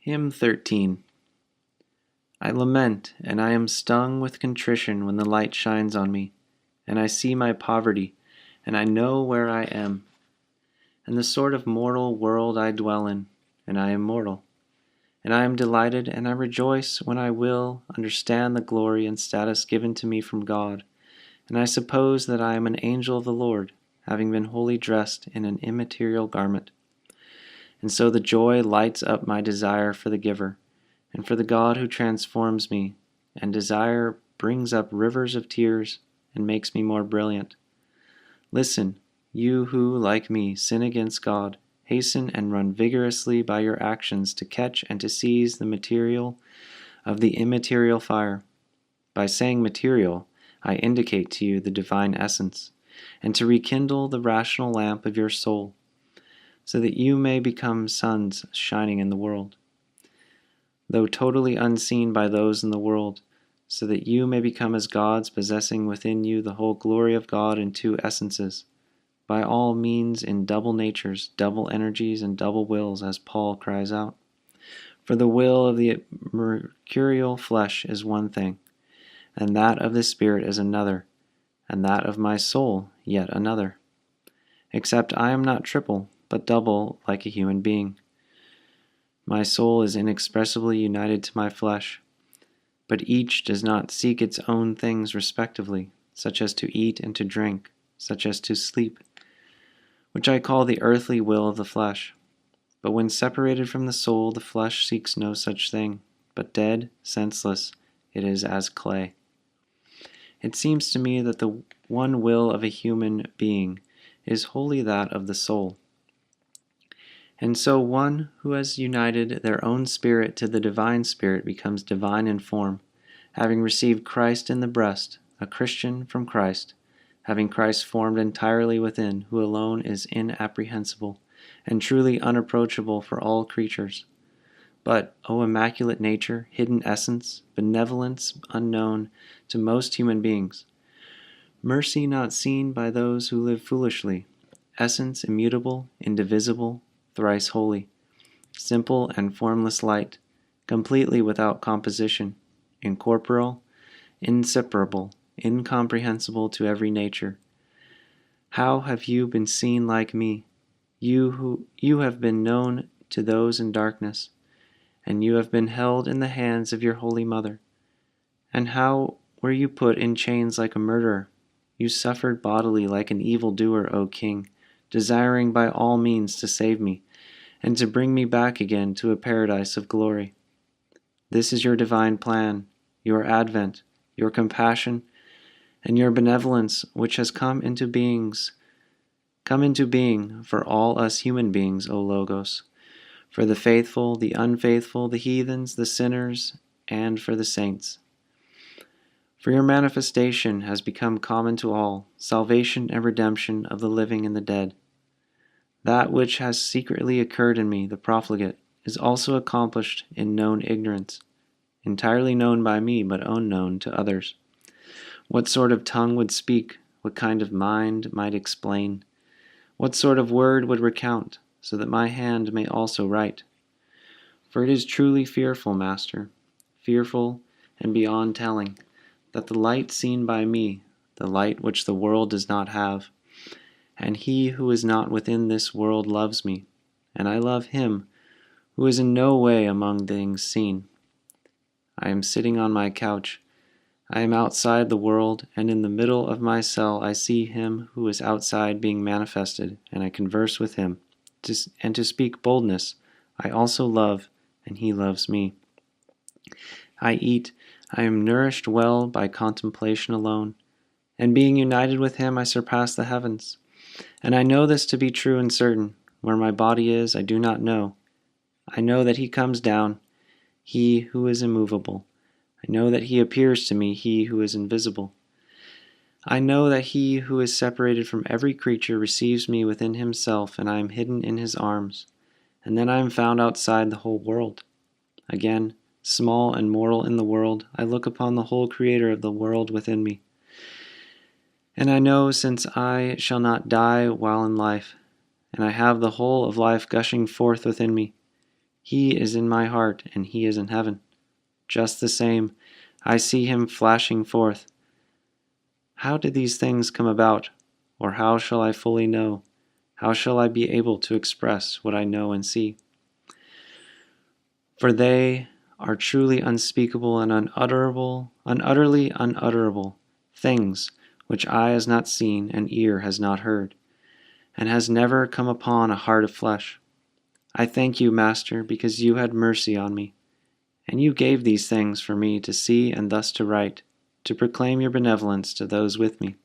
Hymn 13. I lament, and I am stung with contrition when the light shines on me, and I see my poverty, and I know where I am, and the sort of mortal world I dwell in, and I am mortal. And I am delighted, and I rejoice when I will understand the glory and status given to me from God, and I suppose that I am an angel of the Lord, having been wholly dressed in an immaterial garment. And so the joy lights up my desire for the giver, and for the God who transforms me, and desire brings up rivers of tears and makes me more brilliant. Listen, you who, like me, sin against God, hasten and run vigorously by your actions to catch and to seize the material of the immaterial fire. By saying material, I indicate to you the divine essence, and to rekindle the rational lamp of your soul, so that you may become suns shining in the world, though totally unseen by those in the world, so that you may become as gods, possessing within you the whole glory of God in two essences, by all means in double natures, double energies, and double wills, as Paul cries out. For the will of the mercurial flesh is one thing, and that of the Spirit is another, and that of my soul yet another. Except I am not triple, but double like a human being. My soul is inexpressibly united to my flesh, but each does not seek its own things respectively, such as to eat and to drink, such as to sleep, which I call the earthly will of the flesh. But when separated from the soul, the flesh seeks no such thing, but dead, senseless, it is as clay. It seems to me that the one will of a human being is wholly that of the soul. And so one who has united their own spirit to the divine Spirit becomes divine in form, having received Christ in the breast, a Christian from Christ, having Christ formed entirely within, who alone is inapprehensible and truly unapproachable for all creatures. But, O immaculate nature, hidden essence, benevolence unknown to most human beings, mercy not seen by those who live foolishly, essence immutable, indivisible, thrice holy, simple and formless light, completely without composition, incorporeal, inseparable, incomprehensible to every nature. How have you been seen like me, you have been known to those in darkness, and you have been held in the hands of your Holy Mother? And how were you put in chains like a murderer? You suffered bodily like an evildoer, O King, desiring by all means to save me, and to bring me back again to a paradise of glory. This is your divine plan, your advent, your compassion, and your benevolence, which has come into being for all us human beings, O Logos, for the faithful, the unfaithful, the heathens, the sinners, and for the saints. For your manifestation has become common to all, salvation and redemption of the living and the dead. That which has secretly occurred in me, the profligate, is also accomplished in known ignorance, entirely known by me, but unknown to others. What sort of tongue would speak, what kind of mind might explain, what sort of word would recount, so that my hand may also write? For it is truly fearful, Master, fearful and beyond telling, that the light seen by me, the light which the world does not have, and he who is not within this world loves me, and I love him who is in no way among things seen. I am sitting on my couch. I am outside the world, and in the middle of my cell I see him who is outside being manifested, and I converse with him. And to speak boldness, I also love, and he loves me. I eat, I am nourished well by contemplation alone, and being united with him I surpass the heavens. And I know this to be true and certain. Where my body is, I do not know. I know that he comes down, he who is immovable. I know that he appears to me, he who is invisible. I know that he who is separated from every creature receives me within himself, and I am hidden in his arms. And then I am found outside the whole world. Again, small and mortal in the world, I look upon the whole Creator of the world within me. And I know, since I shall not die while in life, and I have the whole of life gushing forth within me, He is in my heart, and he is in heaven. Just the same, I see him flashing forth. How did these things come about? Or how shall I fully know? How shall I be able to express what I know and see? For they are truly unspeakable and utterly unutterable, things which eye has not seen and ear has not heard, and has never come upon a heart of flesh. I thank you, Master, because you had mercy on me, and you gave these things for me to see and thus to write, to proclaim your benevolence to those with me,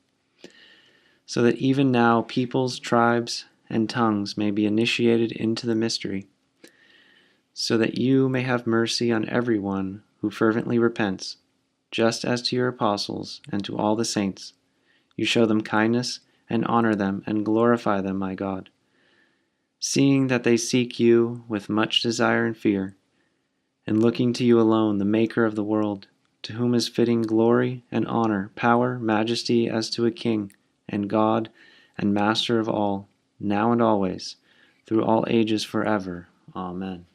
so that even now peoples, tribes, and tongues may be initiated into the mystery, so that you may have mercy on every one who fervently repents, just as to your apostles and to all the saints. You show them kindness and honor them and glorify them, my God, seeing that they seek you with much desire and fear, and looking to you alone, the Maker of the world, to whom is fitting glory and honor, power, majesty as to a king, and God and Master of all, now and always, through all ages forever. Amen.